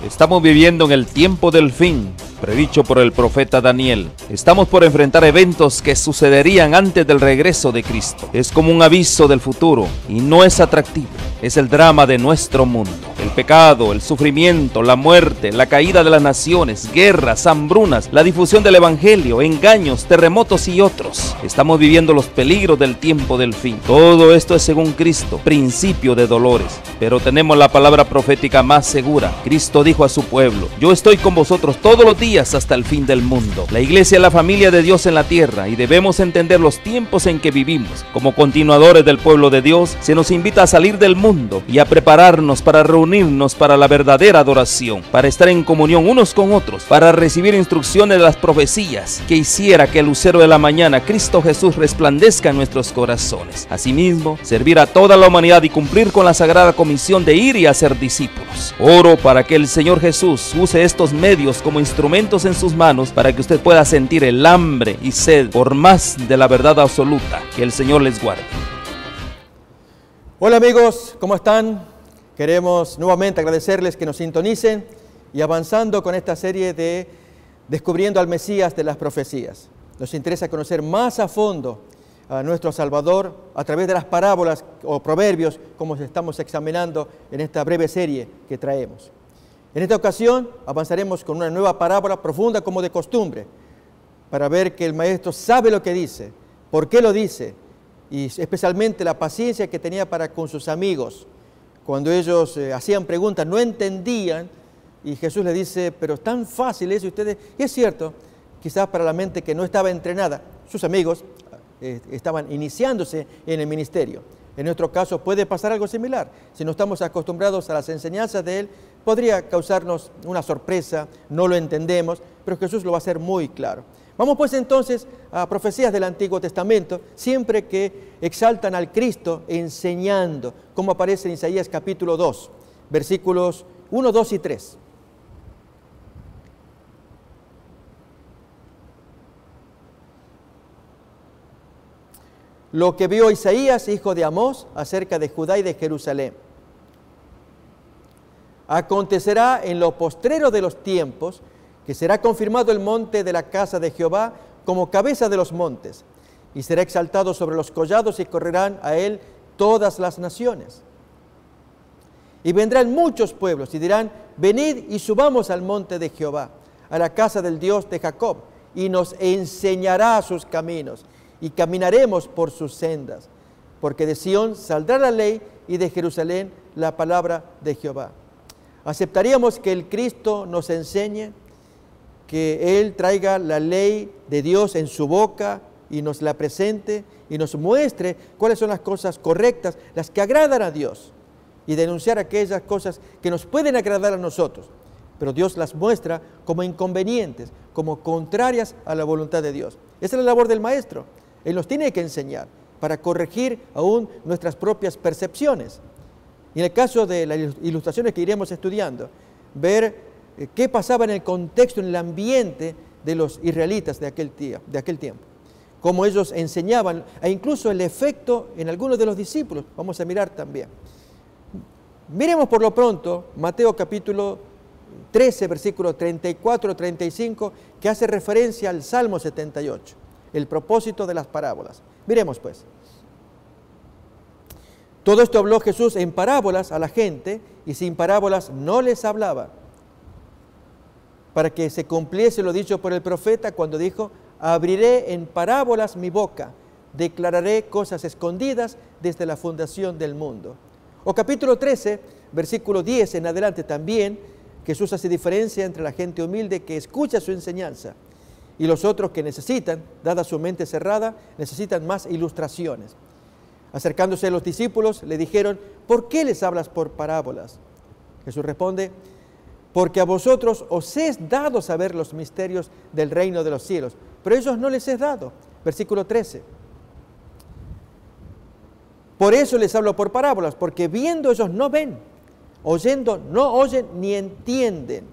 Estamos viviendo en el tiempo del fin, predicho por el profeta Daniel. Estamos por enfrentar eventos que sucederían antes del regreso de Cristo. Es como un aviso del futuro y no es atractivo. Es el drama de nuestro mundo. El pecado, el sufrimiento, la muerte, la caída de las naciones, guerras, hambrunas, la difusión del evangelio, engaños, terremotos y otros. Estamos viviendo los peligros del tiempo del fin. Todo esto es según Cristo, principio de dolores. Pero tenemos la palabra profética más segura. Cristo dijo a su pueblo: yo estoy con vosotros todos los días hasta el fin del mundo. La iglesia es la familia de Dios en la tierra y debemos entender los tiempos en que vivimos. Como continuadores del pueblo de Dios, se nos invita a salir del mundo y a prepararnos para reunirnos para la verdadera adoración, para estar en comunión unos con otros, para recibir instrucciones de las profecías que hiciera que el lucero de la mañana, Cristo Jesús, resplandezca en nuestros corazones. Asimismo, servir a toda la humanidad y cumplir con la sagrada comisión de ir y hacer discípulos. Oro para que el Señor Jesús use estos medios como instrumentos en sus manos para que usted pueda sentir el hambre y sed por más de la verdad absoluta. Que el Señor les guarde. Hola amigos, ¿cómo están? Queremos nuevamente agradecerles que nos sintonicen y avanzando con esta serie de Descubriendo al Mesías de las Profecías. Nos interesa conocer más a fondo a nuestro Salvador a través de las parábolas o proverbios como estamos examinando en esta breve serie que traemos. En esta ocasión avanzaremos con una nueva parábola profunda como de costumbre para ver que el Maestro sabe lo que dice, por qué lo dice y especialmente la paciencia que tenía para con sus amigos. Cuando ellos hacían preguntas, no entendían y Jesús les dice: pero es tan fácil eso, ustedes. Y es cierto, quizás para la mente que no estaba entrenada, sus amigos estaban iniciándose en el ministerio. En nuestro caso puede pasar algo similar. Si no estamos acostumbrados a las enseñanzas de Él, podría causarnos una sorpresa, no lo entendemos, pero Jesús lo va a hacer muy claro. Vamos pues entonces a profecías del Antiguo Testamento, siempre que exaltan al Cristo enseñando, como aparece en Isaías capítulo 2, versículos 1, 2 y 3. Lo que vio Isaías, hijo de Amós, acerca de Judá y de Jerusalén. Acontecerá en lo postrero de los tiempos que será confirmado el monte de la casa de Jehová como cabeza de los montes, y será exaltado sobre los collados y correrán a él todas las naciones. Y vendrán muchos pueblos y dirán: venid y subamos al monte de Jehová, a la casa del Dios de Jacob, y nos enseñará sus caminos, y caminaremos por sus sendas, porque de Sión saldrá la ley y de Jerusalén la palabra de Jehová. ¿Aceptaríamos que el Cristo nos enseñe, que Él traiga la ley de Dios en su boca y nos la presente y nos muestre cuáles son las cosas correctas, las que agradan a Dios, y denunciar aquellas cosas que nos pueden agradar a nosotros, pero Dios las muestra como inconvenientes, como contrarias a la voluntad de Dios? Esa es la labor del Maestro. Él nos tiene que enseñar para corregir aún nuestras propias percepciones. Y en el caso de las ilustraciones que iremos estudiando, ver qué pasaba en el contexto, en el ambiente de los israelitas de aquel tiempo. Cómo ellos enseñaban, e incluso el efecto en algunos de los discípulos. Vamos a mirar también. Miremos por lo pronto Mateo capítulo 13, versículos 34-35, que hace referencia al Salmo 78, el propósito de las parábolas. Miremos pues. Todo esto habló Jesús en parábolas a la gente, y sin parábolas no les hablaba, para que se cumpliese lo dicho por el profeta cuando dijo: abriré en parábolas mi boca, declararé cosas escondidas desde la fundación del mundo. O capítulo 13, versículo 10 en adelante también, Jesús hace diferencia entre la gente humilde que escucha su enseñanza y los otros que necesitan, dada su mente cerrada, necesitan más ilustraciones. Acercándose a los discípulos, le dijeron: ¿por qué les hablas por parábolas? Jesús responde: porque a vosotros os es dado saber los misterios del reino de los cielos, pero a ellos no les es dado. Versículo 13. Por eso les hablo por parábolas, porque viendo ellos no ven, oyendo no oyen ni entienden.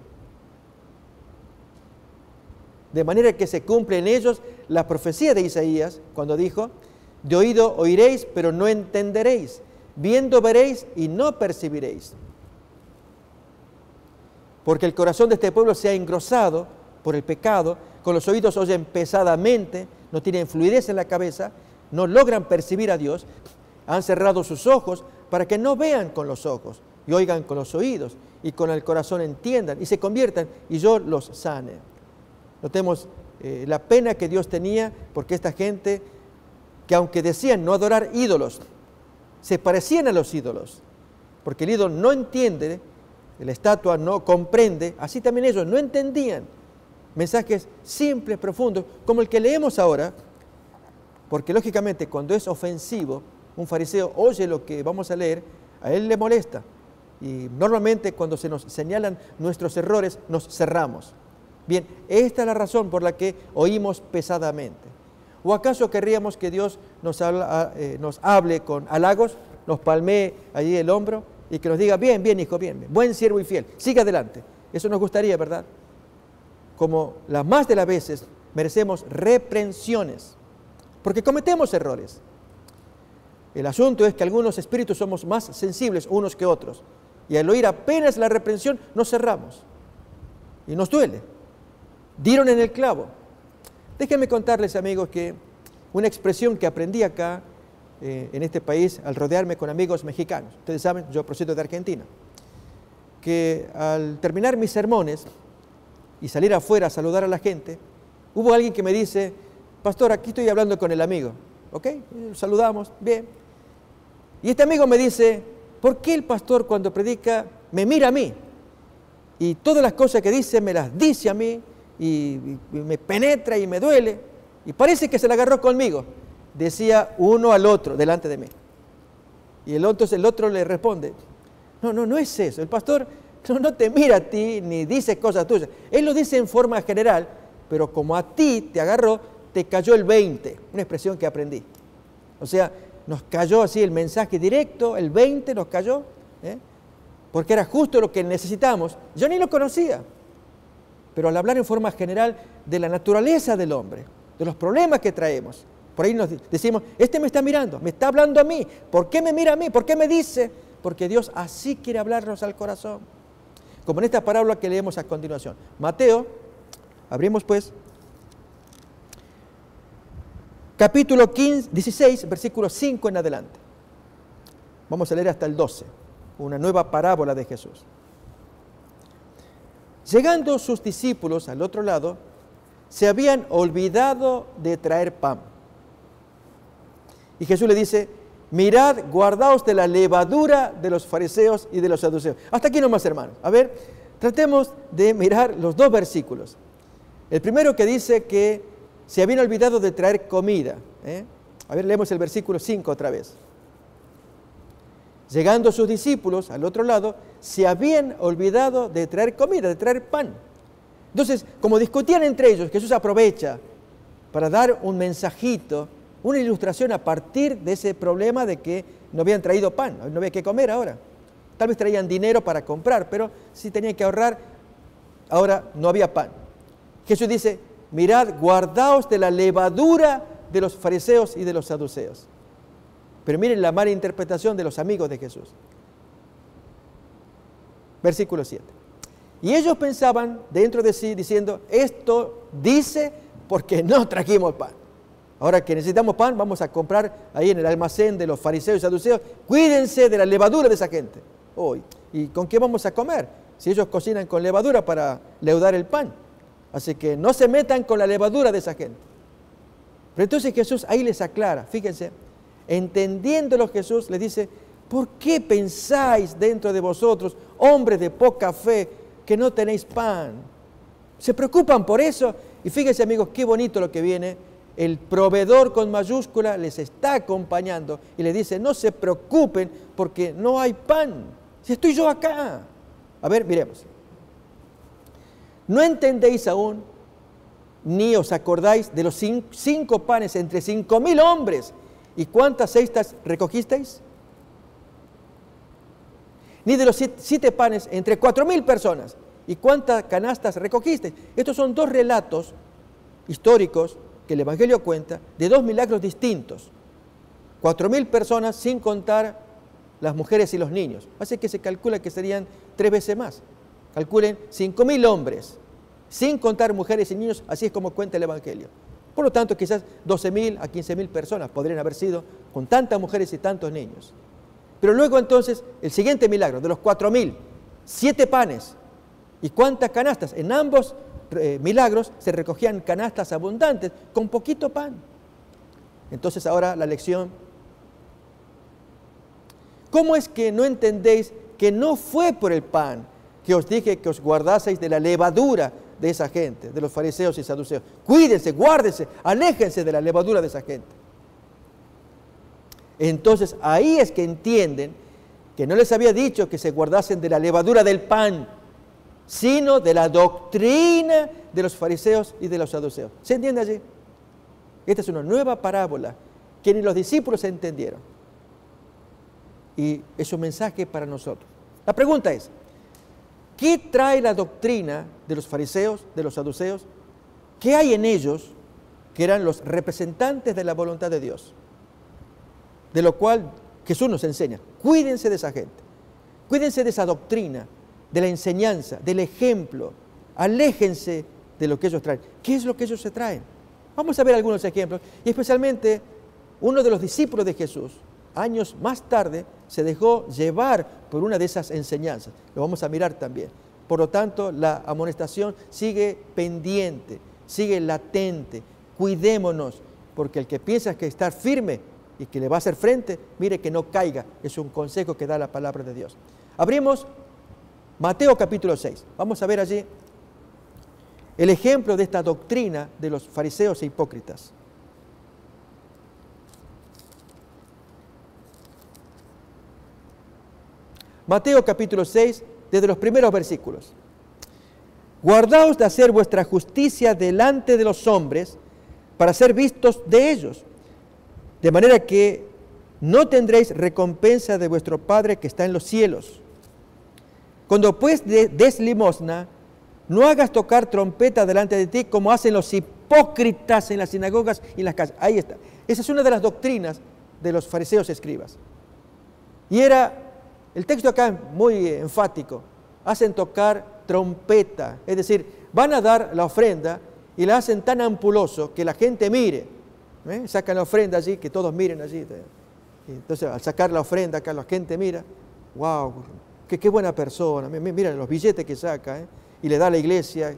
De manera que se cumple en ellos la profecía de Isaías, cuando dijo: de oído oiréis, pero no entenderéis, viendo veréis y no percibiréis. porque el corazón de este pueblo se ha engrosado por el pecado, con los oídos oyen pesadamente, no tienen fluidez en la cabeza, no logran percibir a Dios, han cerrado sus ojos para que no vean con los ojos y oigan con los oídos y con el corazón entiendan y se conviertan y yo los sane. Notemos la pena que Dios tenía porque esta gente que aunque decían no adorar ídolos, se parecían a los ídolos, porque el ídolo no entiende, la estatua no comprende, así también ellos no entendían mensajes simples, profundos, como el que leemos ahora, porque lógicamente cuando es ofensivo, un fariseo oye lo que vamos a leer, a él le molesta, y normalmente cuando se nos señalan nuestros errores, nos cerramos. Bien, esta es la razón por la que oímos pesadamente. ¿O acaso querríamos que Dios nos hable con halagos, nos palmee allí el hombro y que nos diga, bien, bien, hijo, bien, bien, buen siervo y fiel, siga adelante? Eso nos gustaría, ¿verdad? Como las más de las veces merecemos reprensiones, porque cometemos errores. El asunto es que algunos espíritus somos más sensibles unos que otros, y al oír apenas la reprensión nos cerramos, y nos duele. Dieron en el clavo. Déjenme contarles, amigos, que una expresión que aprendí acá en este país al rodearme con amigos mexicanos. Ustedes saben, yo procedo de Argentina. Que al terminar mis sermones y salir afuera a saludar a la gente, hubo alguien que me dice, pastor, aquí estoy hablando con el amigo. ¿Ok? Saludamos, bien. Y este amigo me dice, ¿por qué el pastor cuando predica me mira a mí? Y todas las cosas que dice me las dice a mí, y me penetra y me duele, y parece que se la agarró conmigo, decía uno al otro delante de mí. Y el otro le responde, no es eso, el pastor no te mira a ti ni dice cosas tuyas, él lo dice en forma general, pero como a ti te agarró, te cayó el 20, una expresión que aprendí. O sea, nos cayó así el mensaje directo, el 20 nos cayó, porque era justo lo que necesitábamos. Yo ni lo conocía. Pero al hablar en forma general de la naturaleza del hombre, de los problemas que traemos, por ahí nos decimos, este me está mirando, me está hablando a mí, ¿por qué me mira a mí? ¿Por qué me dice? Porque Dios así quiere hablarnos al corazón. Como en esta parábola que leemos a continuación. Mateo, abrimos pues, capítulo 16, versículo 5 en adelante. Vamos a leer hasta el 12, una nueva parábola de Jesús. Llegando sus discípulos al otro lado, se habían olvidado de traer pan. Y Jesús le dice, mirad, guardaos de la levadura de los fariseos y de los saduceos. Hasta aquí nomás, hermanos. A ver, tratemos de mirar los dos versículos. El primero que dice que se habían olvidado de traer comida. A ver, leemos el versículo 5 otra vez. Llegando sus discípulos al otro lado, se habían olvidado de traer comida, de traer pan. Entonces, como discutían entre ellos, Jesús aprovecha para dar un mensajito, una ilustración a partir de ese problema de que no habían traído pan, no había que comer ahora. Tal vez traían dinero para comprar, pero si tenían que ahorrar, ahora no había pan. Jesús dice, mirad, guardaos de la levadura de los fariseos y de los saduceos. Pero miren la mala interpretación de los amigos de Jesús. Versículo 7. Y ellos pensaban dentro de sí, diciendo, esto dice porque no trajimos pan. Ahora que necesitamos pan, vamos a comprar ahí en el almacén de los fariseos y saduceos. Cuídense de la levadura de esa gente. ¿Y con qué vamos a comer? Si ellos cocinan con levadura para leudar el pan. Así que no se metan con la levadura de esa gente. Pero entonces Jesús ahí les aclara, fíjense. Entendiéndolo Jesús les dice, ¿por qué pensáis dentro de vosotros, hombres de poca fe, que no tenéis pan? ¿Se preocupan por eso? Y fíjense, amigos, qué bonito lo que viene. El proveedor con mayúscula les está acompañando y les dice, no se preocupen porque no hay pan. Si estoy yo acá. A ver, miremos. ¿No entendéis aún, ni os acordáis de los 5 panes entre 5,000 hombres? ¿Y cuántas cestas recogisteis? Ni de los 7 panes entre 4,000 personas. ¿Y cuántas canastas recogisteis? Estos son 2 relatos históricos que el Evangelio cuenta de 2 milagros distintos. 4,000 personas sin contar las mujeres y los niños. Así que se calcula que serían 3 veces más. calculen 5.000 hombres, sin contar mujeres y niños, así es como cuenta el Evangelio. Por lo tanto, quizás 12.000 a 15.000 personas podrían haber sido con tantas mujeres y tantos niños. Pero luego entonces, el siguiente milagro, de los 4.000, 7 panes. ¿Y cuántas canastas? En ambos milagros se recogían canastas abundantes con poquito pan. Entonces ahora la lección. ¿Cómo es que no entendéis que no fue por el pan que os dije que os guardaseis de la levadura de esa gente, de los fariseos y saduceos? Cuídense, guárdense, aléjense de la levadura de esa gente. Entonces ahí es que entienden que no les había dicho que se guardasen de la levadura del pan, sino de la doctrina de los fariseos y de los saduceos. ¿Se entiende allí? Esta es una nueva parábola que ni los discípulos entendieron. Y es un mensaje para nosotros. La pregunta es, ¿qué trae la doctrina de los fariseos, de los saduceos? ¿Qué hay en ellos que eran los representantes de la voluntad de Dios? De lo cual Jesús nos enseña, cuídense de esa gente, cuídense de esa doctrina, de la enseñanza, del ejemplo, aléjense de lo que ellos traen. ¿Qué es lo que ellos se traen? Vamos a ver algunos ejemplos, y especialmente uno de los discípulos de Jesús, años más tarde, se dejó llevar por una de esas enseñanzas. Lo vamos a mirar también. Por lo tanto, la amonestación sigue pendiente, sigue latente. Cuidémonos, porque el que piensa que está firme y que le va a hacer frente, mire que no caiga. Es un consejo que da la palabra de Dios. Abrimos Mateo capítulo 6. Vamos a ver allí el ejemplo de esta doctrina de los fariseos e hipócritas. Mateo capítulo 6, desde los primeros versículos. Guardaos de hacer vuestra justicia delante de los hombres para ser vistos de ellos, de manera que no tendréis recompensa de vuestro Padre que está en los cielos. Cuando pues des limosna, no hagas tocar trompeta delante de ti como hacen los hipócritas en las sinagogas y en las casas. Ahí está. Esa es una de las doctrinas de los fariseos y escribas. Y era, el texto acá es muy enfático, hacen tocar trompeta, es decir, van a dar la ofrenda y la hacen tan ampuloso que la gente mire. Sacan la ofrenda allí, que todos miren allí. Y entonces al sacar la ofrenda acá la gente mira, wow, qué buena persona, miren los billetes que saca, y le da a la iglesia,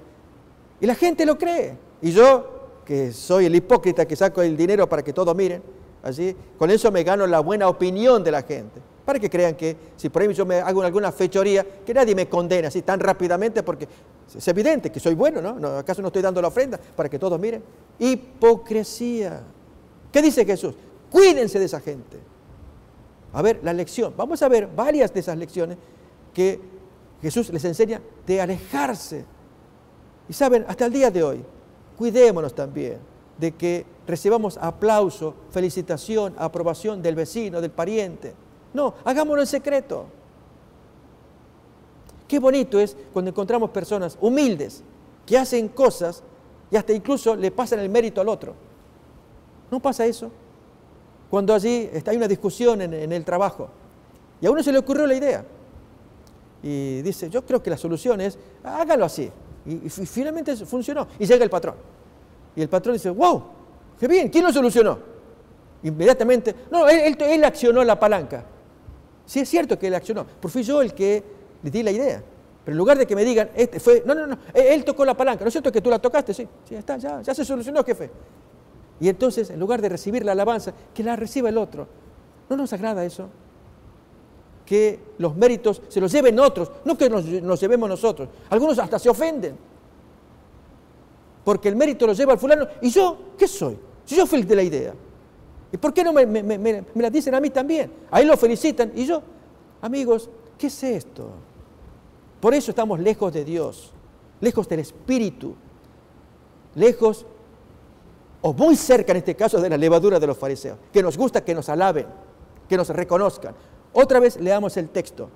y la gente lo cree. Y yo, que soy el hipócrita que saco el dinero para que todos miren, así, con eso me gano la buena opinión de la gente, para que crean que si por ahí yo me hago alguna fechoría, que nadie me condene así tan rápidamente, porque es evidente que soy bueno, ¿no? ¿Acaso no estoy dando la ofrenda para que todos miren? Hipocresía. ¿Qué dice Jesús? Cuídense de esa gente. A ver, la lección. Vamos a ver varias de esas lecciones que Jesús les enseña de alejarse. Y saben, hasta el día de hoy, cuidémonos también de que recibamos aplauso, felicitación, aprobación del vecino, del pariente. No, hagámoslo en secreto. Qué bonito es cuando encontramos personas humildes que hacen cosas y hasta incluso le pasan el mérito al otro. ¿No pasa eso? Cuando allí hay una discusión en el trabajo y a uno se le ocurrió la idea y dice, yo creo que la solución es, hágalo así. Y finalmente funcionó. Y llega el patrón. Y el patrón dice, wow, qué bien, ¿quién lo solucionó? Inmediatamente, no, él accionó la palanca. Sí, es cierto que él accionó, pero fui yo el que le di la idea. Pero en lugar de que me digan, no, él tocó la palanca, ¿no es cierto que tú la tocaste? Sí, está, ya se solucionó, jefe. Y entonces, en lugar de recibir la alabanza, que la reciba el otro. ¿No nos agrada eso? Que los méritos se los lleven otros, no que nos llevemos nosotros. Algunos hasta se ofenden. Porque el mérito lo lleva al fulano. ¿Y yo qué soy? Si yo fui el de la idea. ¿Y por qué no me la dicen a mí también? Ahí lo felicitan. ¿Y yo? Amigos, ¿qué es esto? Por eso estamos lejos de Dios, lejos del Espíritu, lejos o muy cerca en este caso de la levadura de los fariseos, que nos gusta que nos alaben, que nos reconozcan. Otra vez leamos el texto,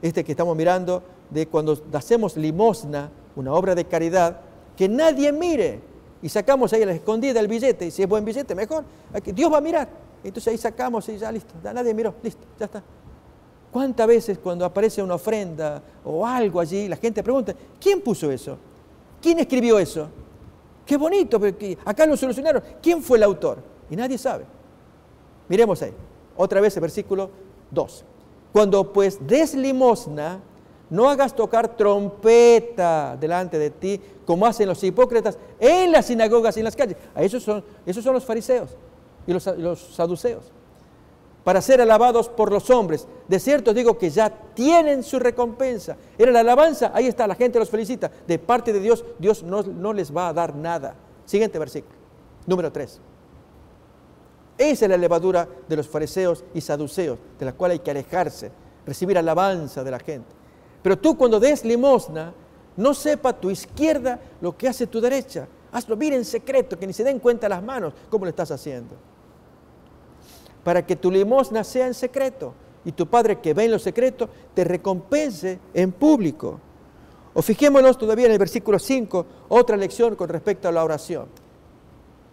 que estamos mirando, de cuando hacemos limosna, una obra de caridad, que nadie mire, y sacamos ahí a la escondida el billete, y si es buen billete, mejor, Dios va a mirar. Entonces ahí sacamos y ya listo, nadie miró, listo, ya está. ¿Cuántas veces cuando aparece una ofrenda o algo allí, la gente pregunta, ¿quién puso eso? ¿Quién escribió eso? Qué bonito, porque acá lo solucionaron. ¿Quién fue el autor? Y nadie sabe. Miremos ahí, otra vez el versículo 2. Cuando pues des limosna, no hagas tocar trompeta delante de ti, como hacen los hipócritas en las sinagogas y en las calles. Esos son los fariseos y los saduceos, para ser alabados por los hombres. De cierto os digo que ya tienen su recompensa. Era la alabanza, ahí está, la gente los felicita. De parte de Dios, Dios no les va a dar nada. Siguiente versículo, número 3. Esa es la levadura de los fariseos y saduceos, de la cual hay que alejarse, recibir alabanza de la gente. Pero tú cuando des limosna, no sepa tu izquierda lo que hace tu derecha. Hazlo bien en secreto, que ni se den cuenta las manos cómo lo estás haciendo. Para que tu limosna sea en secreto, y tu Padre que ve en lo secreto te recompense en público. O fijémonos todavía en el versículo 5, otra lección con respecto a la oración.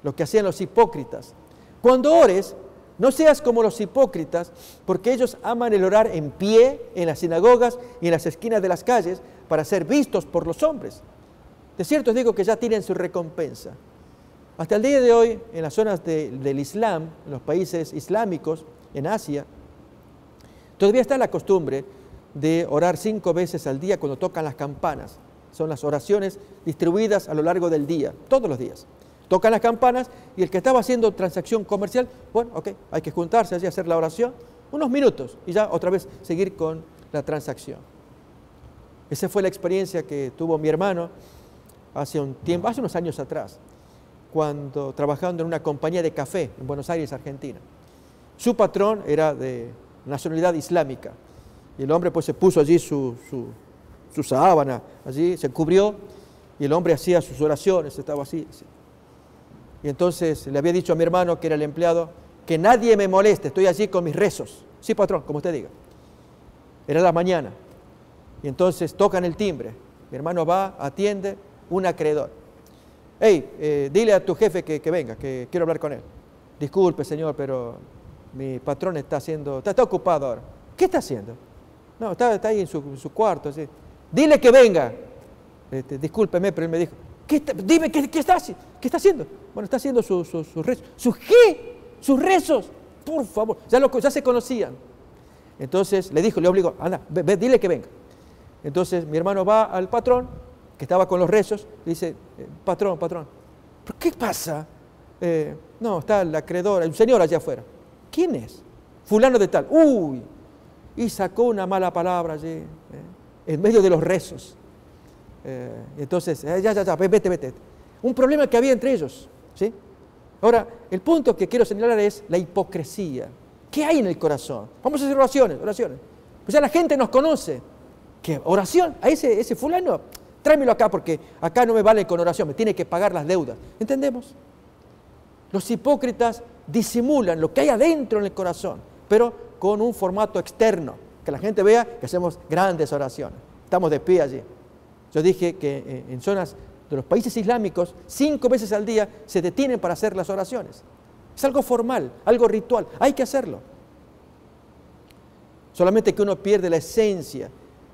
Lo que hacían los hipócritas. Cuando ores, no seas como los hipócritas, porque ellos aman el orar en pie, en las sinagogas y en las esquinas de las calles, para ser vistos por los hombres. De cierto os digo que ya tienen su recompensa. Hasta el día de hoy, en las zonas del Islam, en los países islámicos, en Asia, todavía está la costumbre de orar 5 veces al día cuando tocan las campanas. Son las oraciones distribuidas a lo largo del día, todos los días. Tocan las campanas y el que estaba haciendo transacción comercial, bueno, ok, hay que juntarse allí a hacer la oración, unos minutos y ya otra vez seguir con la transacción. Esa fue la experiencia que tuvo mi hermano hace unos años atrás, cuando trabajando en una compañía de café en Buenos Aires, Argentina. Su patrón era de nacionalidad islámica y el hombre pues se puso allí su sábana, allí se cubrió y el hombre hacía sus oraciones, estaba así. Y entonces le había dicho a mi hermano, que era el empleado, que nadie me moleste, estoy allí con mis rezos. Sí, patrón, como usted diga. Era la mañana. Y entonces tocan el timbre. Mi hermano va, atiende, un acreedor. Hey, dile a tu jefe que venga, que quiero hablar con él. Disculpe, señor, pero mi patrón está ocupado ahora. ¿Qué está haciendo? No, está ahí en su cuarto. Así. Dile que venga. Discúlpeme, pero él me dijo, dime, ¿qué está haciendo? Bueno, está haciendo sus rezos. ¿Sus qué? Sus rezos. Por favor, ya se conocían. Entonces le obligó, anda, dile que venga. Entonces mi hermano va al patrón, que estaba con los rezos, le dice, patrón, ¿pero qué pasa? No, está el acreedor, hay un señor allá afuera. ¿Quién es? Fulano de tal. Uy, y sacó una mala palabra allí, en medio de los rezos. Entonces, ya, vete. Un problema que había entre ellos, ¿sí? Ahora, el punto que quiero señalar es la hipocresía. ¿Qué hay en el corazón? Vamos a hacer oraciones. Pues ya la gente nos conoce. ¿Qué? ¿Oración? A ese fulano, tráemelo acá porque acá no me vale con oración, me tiene que pagar las deudas. ¿Entendemos? Los hipócritas disimulan lo que hay adentro en el corazón, pero con un formato externo, que la gente vea que hacemos grandes oraciones. Estamos de pie allí. Yo dije que en zonas de los países islámicos, 5 veces al día se detienen para hacer las oraciones. Es algo formal, algo ritual, hay que hacerlo. Solamente que uno pierde la esencia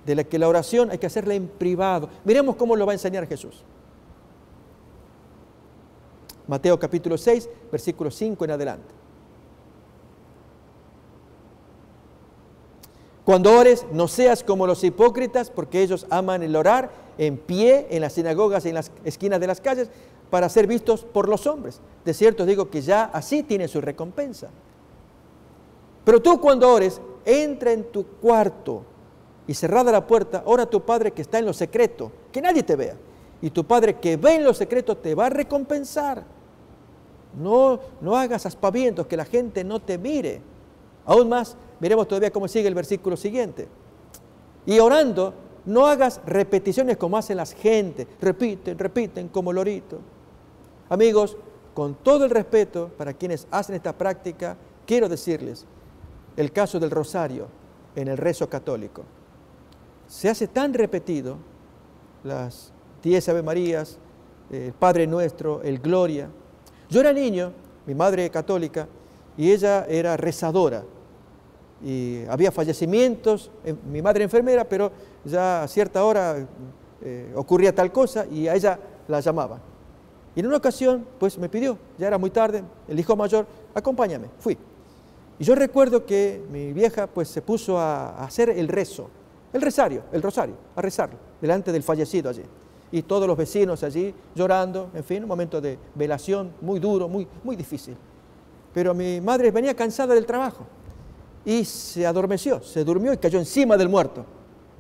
de que la oración hay que hacerla en privado. Miremos cómo lo va a enseñar Jesús. Mateo capítulo 6, versículo 5 en adelante. Cuando ores, no seas como los hipócritas, porque ellos aman el orar en pie, en las sinagogas y en las esquinas de las calles, para ser vistos por los hombres. De cierto os digo que ya así tiene su recompensa. Pero tú cuando ores, entra en tu cuarto y cerrada la puerta, ora a tu Padre que está en lo secreto, que nadie te vea. Y tu Padre que ve en lo secreto te va a recompensar. No hagas aspavientos, que la gente no te mire. Aún más, miremos todavía cómo sigue el versículo siguiente. Y orando, no hagas repeticiones como hacen las gentes. Repiten como lorito. Amigos, con todo el respeto para quienes hacen esta práctica, quiero decirles el caso del rosario en el rezo católico. Se hace tan repetido las 10 Ave Marías, el Padre Nuestro, el Gloria. Yo era niño, mi madre católica, y ella era rezadora. y había fallecimientos, mi madre enfermera, pero ya a cierta hora ocurría tal cosa y a ella la llamaban. Y en una ocasión, pues me pidió, ya era muy tarde, el hijo mayor, acompáñame, fui. Y yo recuerdo que mi vieja pues se puso a hacer el rezo, el rosario, a rezarlo, delante del fallecido allí. Y todos los vecinos allí llorando, en fin, un momento de velación muy duro, muy difícil. Pero mi madre venía cansada del trabajo y se adormeció, se durmió y cayó encima del muerto.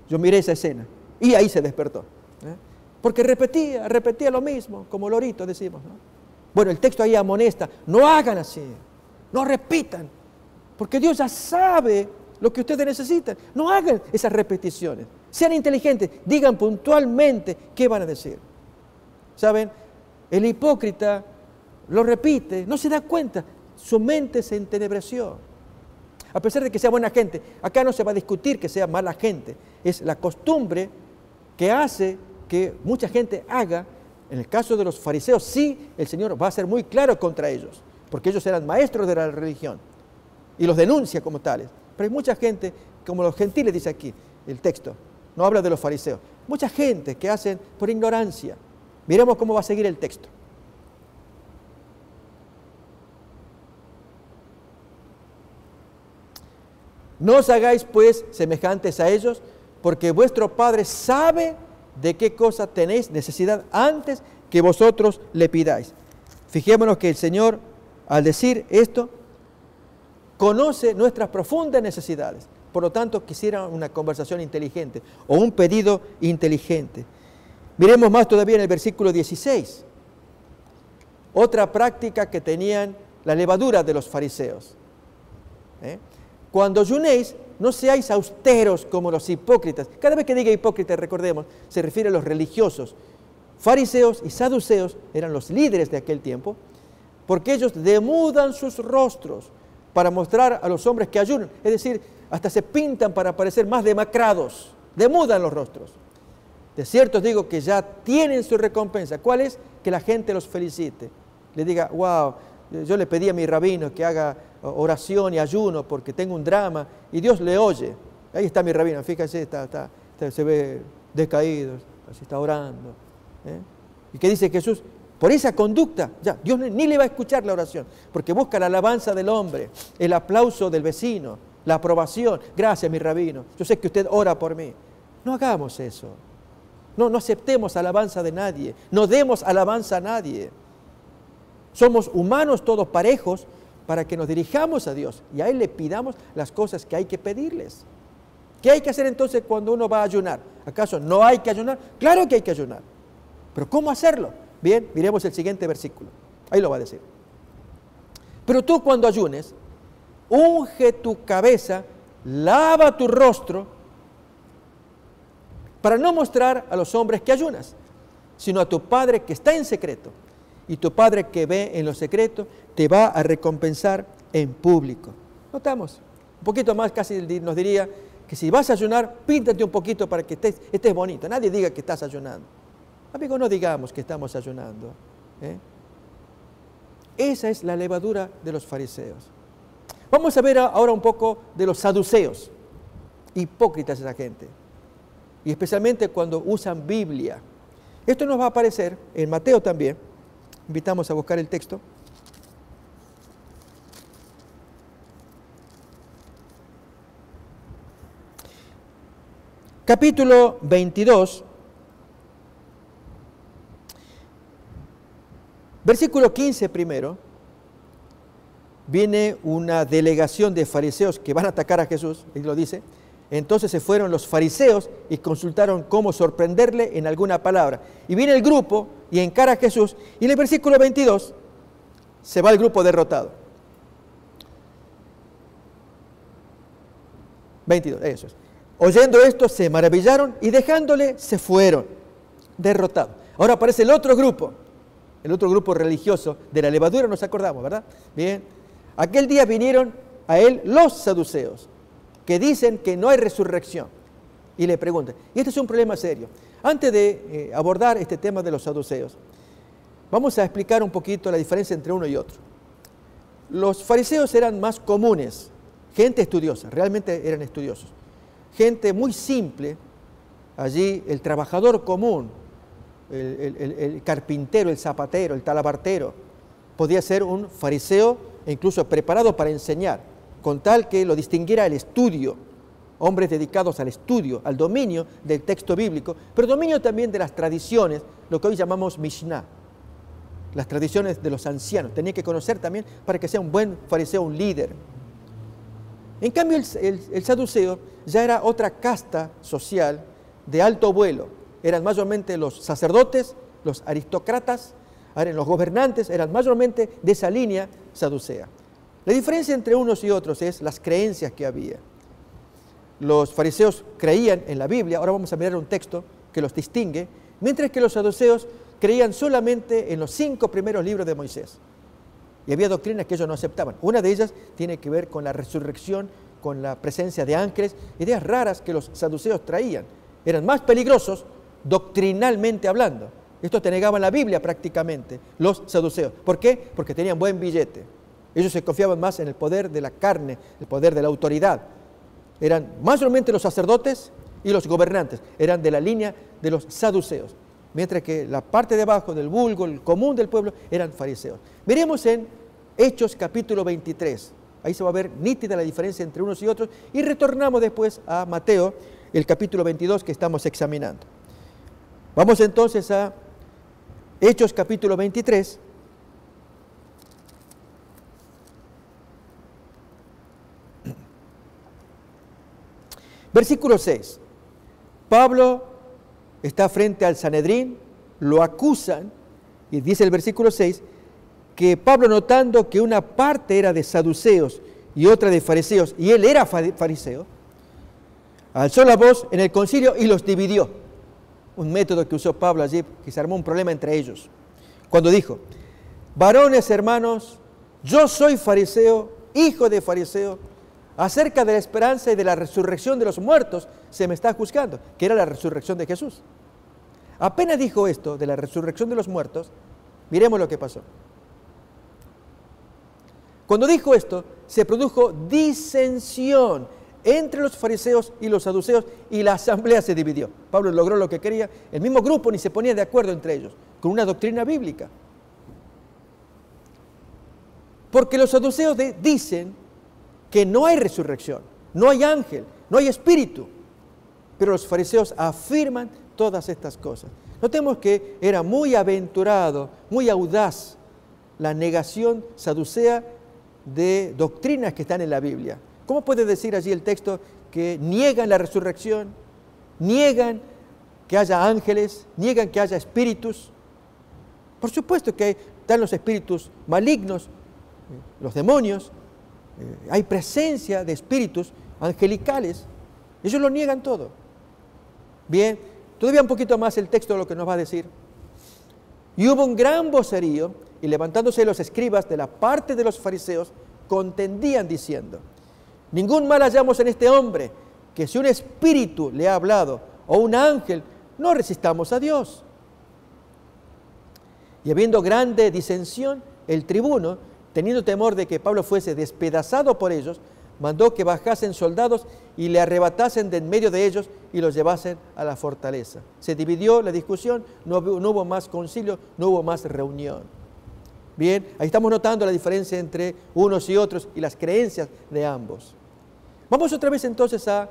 Yo miré esa escena y ahí se despertó. Porque repetía lo mismo, como lorito decimos, ¿no? Bueno, el texto ahí amonesta, no hagan así, no repitan, porque Dios ya sabe lo que ustedes necesitan. No hagan esas repeticiones, sean inteligentes, digan puntualmente qué van a decir. ¿Saben? El hipócrita lo repite, no se da cuenta, su mente se entenebreció. A pesar de que sea buena gente, acá no se va a discutir que sea mala gente, es la costumbre que hace que mucha gente haga. En el caso de los fariseos, sí, el Señor va a ser muy claro contra ellos, porque ellos eran maestros de la religión y los denuncia como tales. Pero hay mucha gente, como los gentiles dice aquí el texto, no habla de los fariseos, mucha gente que hacen por ignorancia. Miremos cómo va a seguir el texto. No os hagáis pues semejantes a ellos, porque vuestro Padre sabe de qué cosa tenéis necesidad antes que vosotros le pidáis. Fijémonos que el Señor, al decir esto, conoce nuestras profundas necesidades. Por lo tanto, quisiera una conversación inteligente o un pedido inteligente. Miremos más todavía en el versículo 16. Otra práctica que tenían la levadura de los fariseos. Cuando ayunéis, no seáis austeros como los hipócritas. Cada vez que diga hipócritas, recordemos, se refiere a los religiosos. Fariseos y saduceos eran los líderes de aquel tiempo, porque ellos demudan sus rostros para mostrar a los hombres que ayunan. Es decir, hasta se pintan para parecer más demacrados, demudan los rostros. De cierto os digo que ya tienen su recompensa. ¿Cuál es? Que la gente los felicite. Le diga, wow, yo le pedí a mi rabino que haga oración y ayuno porque tengo un drama y Dios le oye. Ahí está mi rabino, fíjense, se ve decaído, así está orando. ¿Y qué dice Jesús? Por esa conducta, ya, Dios ni le va a escuchar la oración, porque busca la alabanza del hombre, el aplauso del vecino, la aprobación. Gracias, mi rabino, yo sé que usted ora por mí. No hagamos eso. No aceptemos alabanza de nadie, no demos alabanza a nadie. Somos humanos todos parejos para que nos dirijamos a Dios y a Él le pidamos las cosas que hay que pedirles. ¿Qué hay que hacer entonces cuando uno va a ayunar? ¿Acaso no hay que ayunar? Claro que hay que ayunar. ¿Pero cómo hacerlo? Bien, miremos el siguiente versículo. Ahí lo va a decir. Pero tú cuando ayunes, unge tu cabeza, lava tu rostro, para no mostrar a los hombres que ayunas, sino a tu Padre que está en secreto. Y tu Padre que ve en lo secreto te va a recompensar en público. Notamos, un poquito más casi nos diría que si vas a ayunar, píntate un poquito para que estés bonito. Nadie diga que estás ayunando. Amigos, no digamos que estamos ayunando. Esa es la levadura de los fariseos. Vamos a ver ahora un poco de los saduceos. Hipócritas esa gente. Y especialmente cuando usan Biblia. Esto nos va a aparecer en Mateo también. Invitamos a buscar el texto. Capítulo 22, versículo 15 primero, viene una delegación de fariseos que van a atacar a Jesús, y lo dice. Entonces se fueron los fariseos y consultaron cómo sorprenderle en alguna palabra. Y viene el grupo y encara a Jesús, y en el versículo 22 se va el grupo derrotado. 22, eso es. Oyendo esto se maravillaron y dejándole se fueron, derrotados. Ahora aparece el otro grupo religioso de la levadura, nos acordamos, ¿verdad? Bien, aquel día vinieron a él los saduceos, que dicen que no hay resurrección, y le preguntan, y este es un problema serio. Antes de abordar este tema de los saduceos, vamos a explicar un poquito la diferencia entre uno y otro. Los fariseos eran más comunes gente estudiosa, realmente eran estudiosos, gente muy simple. Allí el trabajador común, el carpintero, el zapatero, el talabartero, podía ser un fariseo e incluso preparado para enseñar, con tal que lo distinguiera el estudio, hombres dedicados al estudio, al dominio del texto bíblico, pero dominio también de las tradiciones, lo que hoy llamamos Mishnah, las tradiciones de los ancianos. Tenía que conocer también para que sea un buen fariseo, un líder. En cambio, el saduceo ya era otra casta social de alto vuelo. Eran mayormente los sacerdotes, los aristócratas, los gobernantes, eran mayormente de esa línea saducea. La diferencia entre unos y otros es las creencias que había. Los fariseos creían en la Biblia, ahora vamos a mirar un texto que los distingue, mientras que los saduceos creían solamente en los 5 primeros libros de Moisés. Y había doctrinas que ellos no aceptaban. Una de ellas tiene que ver con la resurrección, con la presencia de ángeles, ideas raras que los saduceos traían. Eran más peligrosos doctrinalmente hablando. Estos te negaban la Biblia prácticamente, los saduceos. ¿Por qué? Porque tenían buen billete. Ellos se confiaban más en el poder de la carne, el poder de la autoridad. Eran mayormente los sacerdotes y los gobernantes, eran de la línea de los saduceos, mientras que la parte de abajo del vulgo, el común del pueblo, eran fariseos. Miremos en Hechos capítulo 23, ahí se va a ver nítida la diferencia entre unos y otros, y retornamos después a Mateo, el capítulo 22 que estamos examinando. Vamos entonces a Hechos capítulo 23, versículo 6. Pablo está frente al Sanedrín, lo acusan, y dice el versículo 6, que Pablo, notando que una parte era de saduceos y otra de fariseos, y él era fariseo, alzó la voz en el concilio y los dividió. Un método que usó Pablo allí, que se armó un problema entre ellos. Cuando dijo: varones hermanos, yo soy fariseo, hijo de fariseo, acerca de la esperanza y de la resurrección de los muertos se me está juzgando, que era la resurrección de Jesús. Apenas dijo esto de la resurrección de los muertos, miremos lo que pasó. Cuando dijo esto, se produjo disensión entre los fariseos y los saduceos y la asamblea se dividió. Pablo logró lo que quería, el mismo grupo ni se ponía de acuerdo entre ellos, con una doctrina bíblica. Porque los saduceos dicen que no hay resurrección, no hay ángel, no hay espíritu. Pero los fariseos afirman todas estas cosas. Notemos que era muy aventurado, muy audaz la negación saducea de doctrinas que están en la Biblia. ¿Cómo puede decir allí el texto que niegan la resurrección, niegan que haya ángeles, niegan que haya espíritus? Por supuesto que están los espíritus malignos, los demonios, hay presencia de espíritus angelicales. Ellos lo niegan todo. Bien, todavía un poquito más el texto de lo que nos va a decir. Y hubo un gran vocerío, y levantándose los escribas de la parte de los fariseos, contendían diciendo: ningún mal hallamos en este hombre, que si un espíritu le ha hablado, o un ángel, no resistamos a Dios. Y habiendo grande disensión, el tribuno, teniendo temor de que Pablo fuese despedazado por ellos, mandó que bajasen soldados y le arrebatasen de en medio de ellos y los llevasen a la fortaleza. Se dividió la discusión, no hubo más concilio, no hubo más reunión. Bien, ahí estamos notando la diferencia entre unos y otros y las creencias de ambos. Vamos otra vez entonces a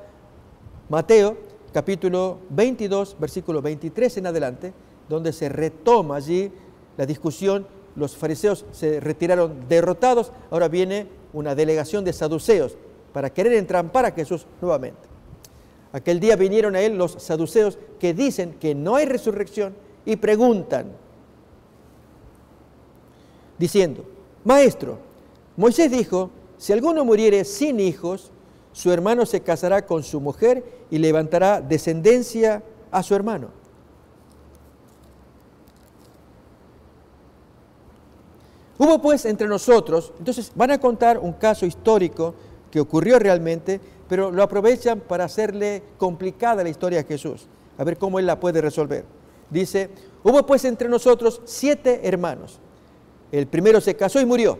Mateo, capítulo 22, versículo 23 en adelante, donde se retoma allí la discusión. Los fariseos se retiraron derrotados, ahora viene una delegación de saduceos para querer entrampar a Jesús nuevamente. Aquel día vinieron a él los saduceos que dicen que no hay resurrección y preguntan, diciendo: Maestro, Moisés dijo, si alguno muriere sin hijos, su hermano se casará con su mujer y levantará descendencia a su hermano. Hubo pues entre nosotros, entonces van a contar un caso histórico que ocurrió realmente, pero lo aprovechan para hacerle complicada la historia a Jesús, a ver cómo él la puede resolver. Dice: hubo pues entre nosotros 7 hermanos. El primero se casó y murió,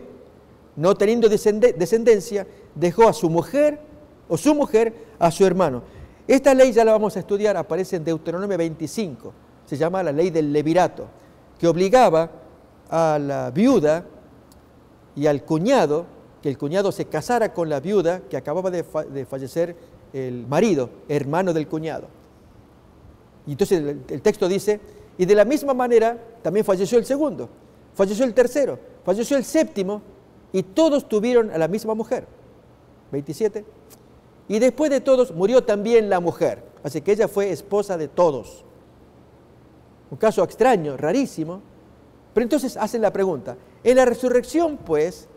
no teniendo descendencia, dejó a su mujer o su mujer a su hermano. Esta ley ya la vamos a estudiar, aparece en Deuteronomio 25, se llama la ley del levirato, que obligaba a la viuda y al cuñado, que el cuñado se casara con la viuda que acababa de fallecer el marido, hermano del cuñado. Y entonces el texto dice, y de la misma manera también falleció el segundo, falleció el tercero, falleció el séptimo, y todos tuvieron a la misma mujer. 27. Y después de todos murió también la mujer, así que ella fue esposa de todos. Un caso extraño, rarísimo, pero entonces hacen la pregunta, en la resurrección pues,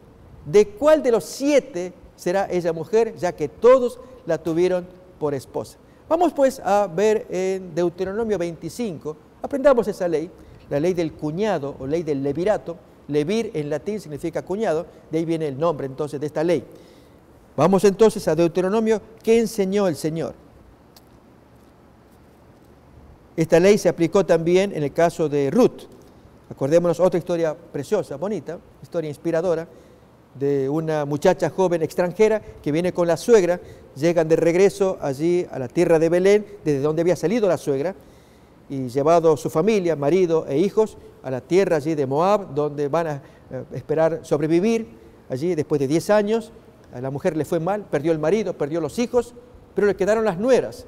¿de cuál de los 7 será ella mujer, ya que todos la tuvieron por esposa? Vamos pues a ver en Deuteronomio 25, aprendamos esa ley, la ley del cuñado o ley del levirato. Levir en latín significa cuñado, de ahí viene el nombre entonces de esta ley. Vamos entonces a Deuteronomio, ¿qué enseñó el Señor? Esta ley se aplicó también en el caso de Ruth. Acordémonos otra historia preciosa, bonita, historia inspiradora, de una muchacha joven extranjera que viene con la suegra, llegan de regreso allí a la tierra de Belén, desde donde había salido la suegra, y llevado su familia, marido e hijos, a la tierra allí de Moab, donde van a esperar sobrevivir. Allí, después de 10 años, a la mujer le fue mal, perdió el marido, perdió los hijos, pero le quedaron las nueras.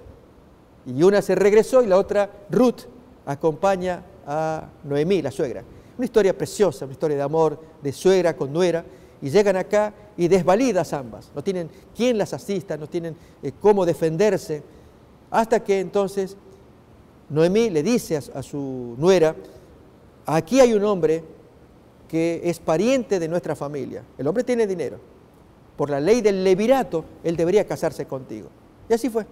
Y una se regresó y la otra, Ruth, acompaña a Noemí, la suegra. Una historia preciosa, una historia de amor de suegra con nuera, y llegan acá y desvalidas ambas. No tienen quién las asista, no tienen cómo defenderse, hasta que entonces Noemí le dice a su nuera, aquí hay un hombre que es pariente de nuestra familia. El hombre tiene dinero. Por la ley del levirato, él debería casarse contigo. Y así fue.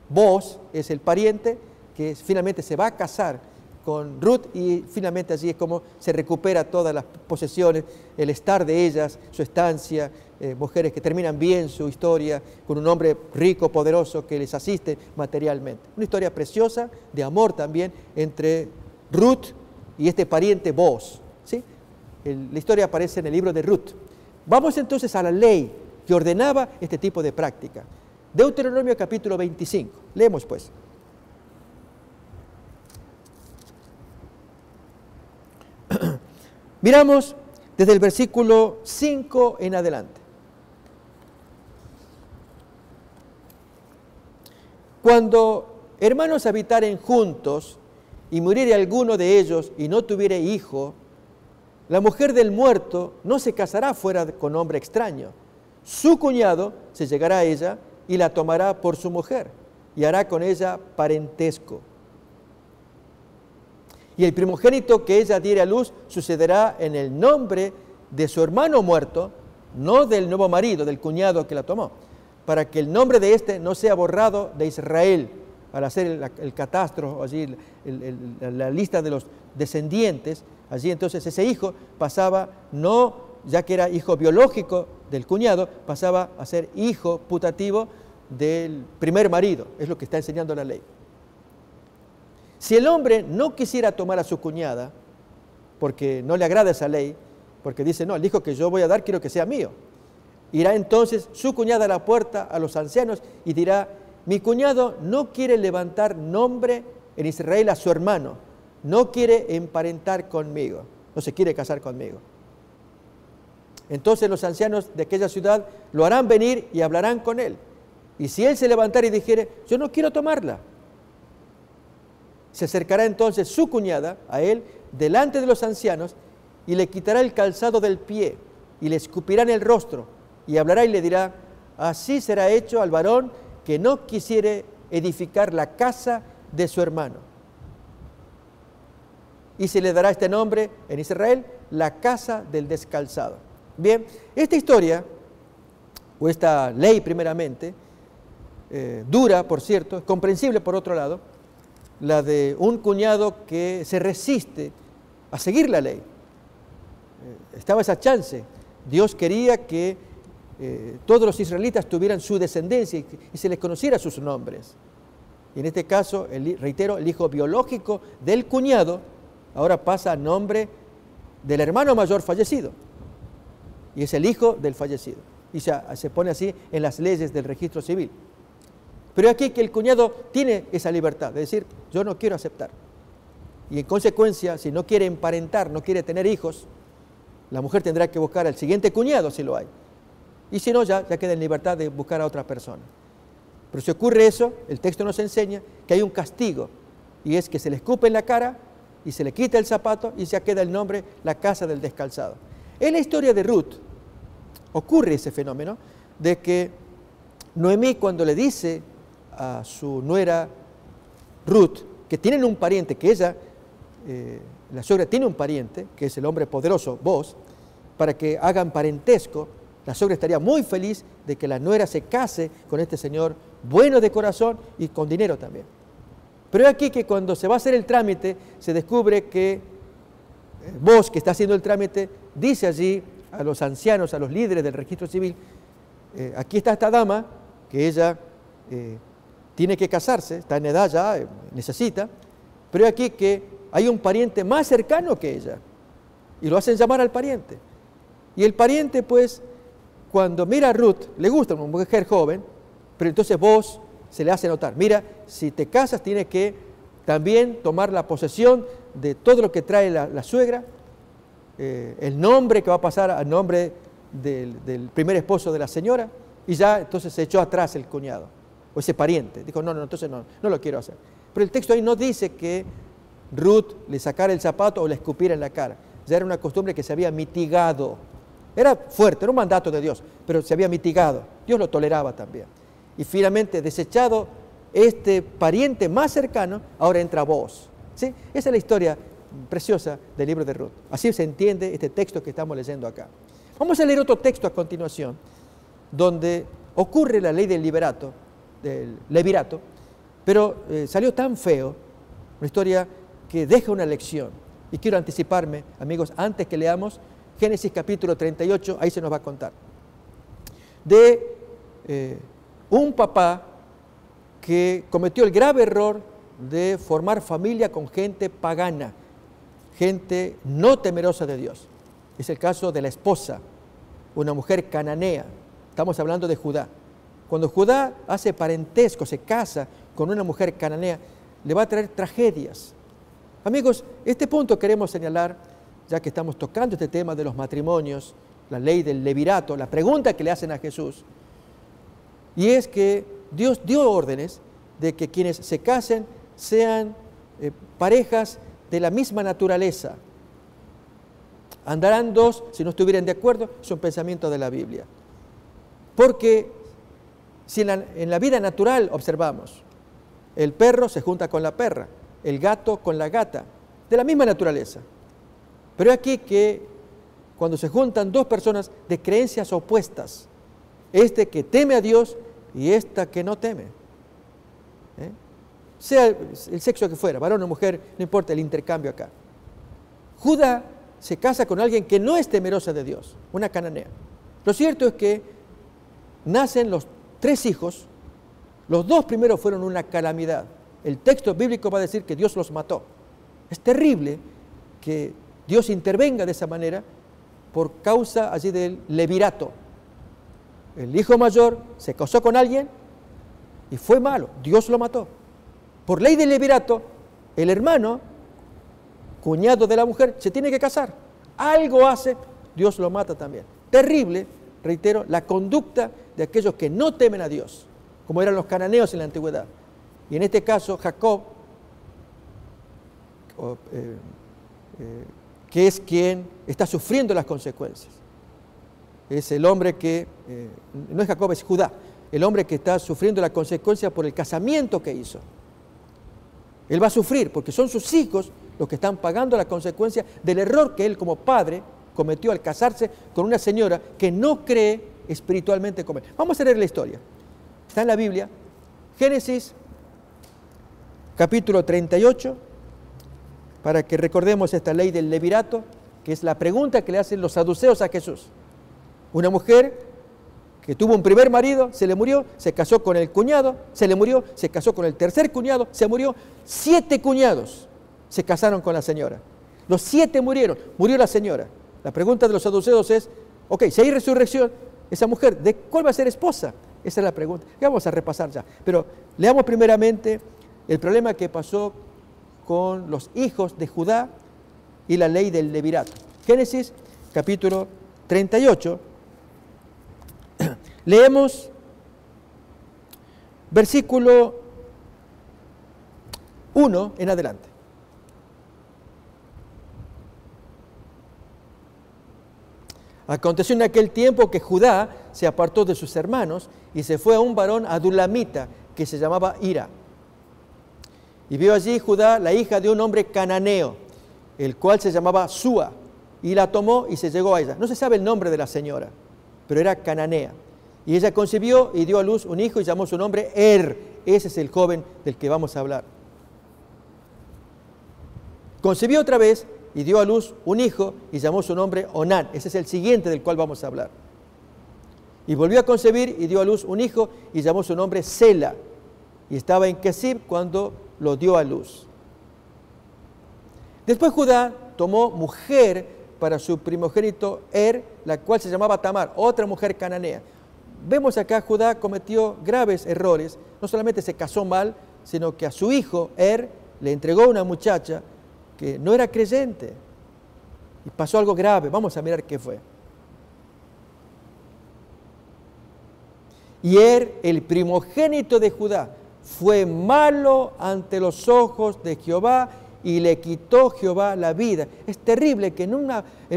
Vos es el pariente que finalmente se va a casar con Ruth y finalmente allí es como se recupera todas las posesiones, el estar de ellas, su estancia, mujeres que terminan bien su historia con un hombre rico, poderoso que les asiste materialmente. Una historia preciosa de amor también entre Ruth y este pariente Boaz, ¿sí? La historia aparece en el libro de Ruth. Vamos entonces a la ley que ordenaba este tipo de práctica. Deuteronomio capítulo 25. Leemos pues. Miramos desde el versículo 5 en adelante. Cuando hermanos habitaren juntos y muriere alguno de ellos y no tuviere hijo, la mujer del muerto no se casará fuera con hombre extraño. Su cuñado se llegará a ella y la tomará por su mujer y hará con ella parentesco. Y el primogénito que ella diere a luz sucederá en el nombre de su hermano muerto, no del nuevo marido, del cuñado que la tomó, para que el nombre de éste no sea borrado de Israel. Al hacer el catastro, allí la lista de los descendientes, allí entonces ese hijo pasaba, no ya que era hijo biológico del cuñado, pasaba a ser hijo putativo del primer marido, es lo que está enseñando la ley. Si el hombre no quisiera tomar a su cuñada, porque no le agrada esa ley, porque dice, no, el hijo que yo voy a dar quiero que sea mío, irá entonces su cuñada a la puerta a los ancianos y dirá, mi cuñado no quiere levantar nombre en Israel a su hermano, no quiere emparentar conmigo, no se quiere casar conmigo. Entonces los ancianos de aquella ciudad lo harán venir y hablarán con él. Y si él se levantara y dijere, yo no quiero tomarla, se acercará entonces su cuñada a él delante de los ancianos y le quitará el calzado del pie y le escupirá en el rostro y hablará y le dirá, así será hecho al varón que no quisiere edificar la casa de su hermano. Y se le dará este nombre en Israel, la casa del descalzado. Bien, esta historia, o esta ley primeramente, dura, por cierto, es comprensible por otro lado, la de un cuñado que se resiste a seguir la ley. Estaba esa chance. Dios quería que todos los israelitas tuvieran su descendencia y se les conociera sus nombres. Y en este caso, reitero, el hijo biológico del cuñado ahora pasa a nombre del hermano mayor fallecido. y es el hijo del fallecido. Y se pone así en las leyes del registro civil. Pero aquí que el cuñado tiene esa libertad de decir, yo no quiero aceptar. Y en consecuencia, si no quiere emparentar, no quiere tener hijos, la mujer tendrá que buscar al siguiente cuñado si lo hay. Y si no, ya queda en libertad de buscar a otra persona. Pero si ocurre eso, el texto nos enseña que hay un castigo, y es que se le escupe en la cara y se le quita el zapato y se queda el nombre, la casa del descalzado. En la historia de Ruth ocurre ese fenómeno de que Noemí, cuando le dice a su nuera Ruth que tienen un pariente, que ella, la suegra tiene un pariente, que es el hombre poderoso, Boaz, para que hagan parentesco, la suegra estaría muy feliz de que la nuera se case con este señor bueno de corazón y con dinero también. Pero aquí que cuando se va a hacer el trámite, se descubre que Boaz, que está haciendo el trámite, dice allí a los ancianos, a los líderes del registro civil, aquí está esta dama, que ella tiene que casarse, está en edad ya, necesita, pero aquí que hay un pariente más cercano que ella, y lo hacen llamar al pariente. Y el pariente, pues, cuando mira a Ruth, le gusta una mujer joven, pero entonces Boaz se le hace notar, mira, si te casas tienes que también tomar la posesión de todo lo que trae la suegra, el nombre que va a pasar al nombre del primer esposo de la señora, y ya entonces se echó atrás el cuñado, o ese pariente, dijo, no, entonces no lo quiero hacer. Pero el texto ahí no dice que Ruth le sacara el zapato o le escupiera en la cara, ya era una costumbre que se había mitigado, era fuerte, era un mandato de Dios, pero se había mitigado, Dios lo toleraba también. Y finalmente, desechado este pariente más cercano, ahora entra Boaz. ¿Sí? Esa es la historia preciosa del libro de Ruth. Así se entiende este texto que estamos leyendo acá. Vamos a leer otro texto a continuación, donde ocurre la ley del levirato, pero salió tan feo, una historia que deja una lección. Y quiero anticiparme, amigos, antes que leamos Génesis capítulo 38, ahí se nos va a contar. De un papá que cometió el grave error de formar familia con gente pagana, gente no temerosa de Dios. Es el caso de la esposa, una mujer cananea. Estamos hablando de Judá. Cuando Judá hace parentesco, se casa con una mujer cananea, le va a traer tragedias. Amigos, este punto queremos señalar, ya que estamos tocando este tema de los matrimonios, la ley del levirato, la pregunta que le hacen a Jesús, y es que Dios dio órdenes de que quienes se casen sean parejas de la misma naturaleza. Andarán dos si no estuvieran de acuerdo, es un pensamiento de la Biblia. Porque si en la vida natural observamos, el perro se junta con la perra, el gato con la gata, de la misma naturaleza. Pero aquí que cuando se juntan dos personas de creencias opuestas, este que teme a Dios y esta que no teme, sea el sexo que fuera, varón o mujer, no importa el intercambio acá. Judá se casa con alguien que no es temerosa de Dios, una cananea. Lo cierto es que nacen los 3 hijos, los 2 primeros fueron una calamidad. El texto bíblico va a decir que Dios los mató. Es terrible que Dios intervenga de esa manera por causa allí del levirato. El hijo mayor se casó con alguien y fue malo, Dios lo mató. Por ley del levirato, el hermano, cuñado de la mujer, se tiene que casar. Algo hace, Dios lo mata también. Terrible, reitero, la conducta de aquellos que no temen a Dios, como eran los cananeos en la antigüedad. Y en este caso, Jacob, que es quien está sufriendo las consecuencias. Es el hombre que, no es Jacob, es Judá, el hombre que está sufriendo la consecuencia por el casamiento que hizo. Él va a sufrir porque son sus hijos los que están pagando la consecuencia del error que él como padre cometió al casarse con una señora que no cree espiritualmente como él. Vamos a leer la historia. Está en la Biblia, Génesis capítulo 38, para que recordemos esta ley del levirato, que es la pregunta que le hacen los saduceos a Jesús. Una mujer que tuvo un primer marido, se le murió, se casó con el cuñado, se le murió, se casó con el tercer cuñado, se murió. 7 cuñados se casaron con la señora. Los 7 murieron, murió la señora. La pregunta de los saduceos es, Ok, si hay resurrección, esa mujer, ¿de cuál va a ser esposa? Esa es la pregunta. Ya vamos a repasar ya. Pero leamos primeramente el problema que pasó con los hijos de Judá y la ley del levirato. Génesis capítulo 38. Leemos versículo 1 en adelante. Aconteció en aquel tiempo que Judá se apartó de sus hermanos y se fue a un varón adulamita que se llamaba Hira. Y vio allí Judá la hija de un hombre cananeo, el cual se llamaba Súa, y la tomó y se llegó a ella. No se sabe el nombre de la señora, pero era cananea. Y ella concibió y dio a luz un hijo y llamó su nombre Ese es el joven del que vamos a hablar. Concibió otra vez y dio a luz un hijo y llamó su nombre Onán. Ese es el siguiente del cual vamos a hablar. Y volvió a concebir y dio a luz un hijo y llamó su nombre Sela. Y estaba en Kesib cuando lo dio a luz. Después Judá tomó mujer para su primogénito la cual se llamaba Tamar, otra mujer cananea. Vemos acá Judá cometió graves errores. No solamente se casó mal, sino que a su hijo le entregó una muchacha que no era creyente. Y pasó algo grave. Vamos a mirar qué fue. Y el primogénito de Judá, fue malo ante los ojos de Jehová y le quitó Jehová la vida. Es terrible que en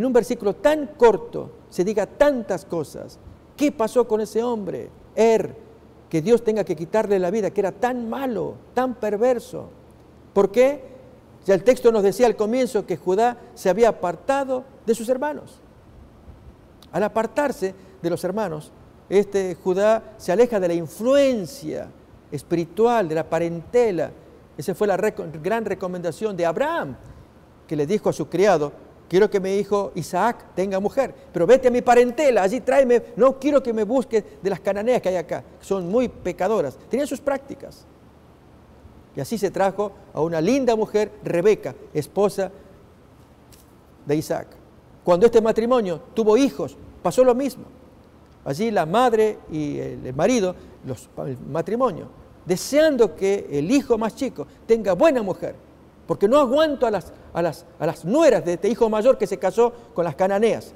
un versículo tan corto se diga tantas cosas. ¿Qué pasó con ese hombre? Que Dios tenga que quitarle la vida, que era tan malo, tan perverso. ¿Por qué? Ya el texto nos decía al comienzo que Judá se había apartado de sus hermanos. Al apartarse de los hermanos, Judá se aleja de la influencia espiritual, de la parentela. Esa fue la gran recomendación de Abraham, que le dijo a su criado: quiero que mi hijo Isaac tenga mujer, pero vete a mi parentela, allí tráeme, no quiero que me busques de las cananeas que hay acá, son muy pecadoras. Tenían sus prácticas. Y así se trajo a una linda mujer, Rebeca, esposa de Isaac. Cuando este matrimonio tuvo hijos, pasó lo mismo. Allí la madre y el marido, el matrimonio, deseando que el hijo más chico tenga buena mujer, porque no aguanto a las nueras de este hijo mayor que se casó con las cananeas.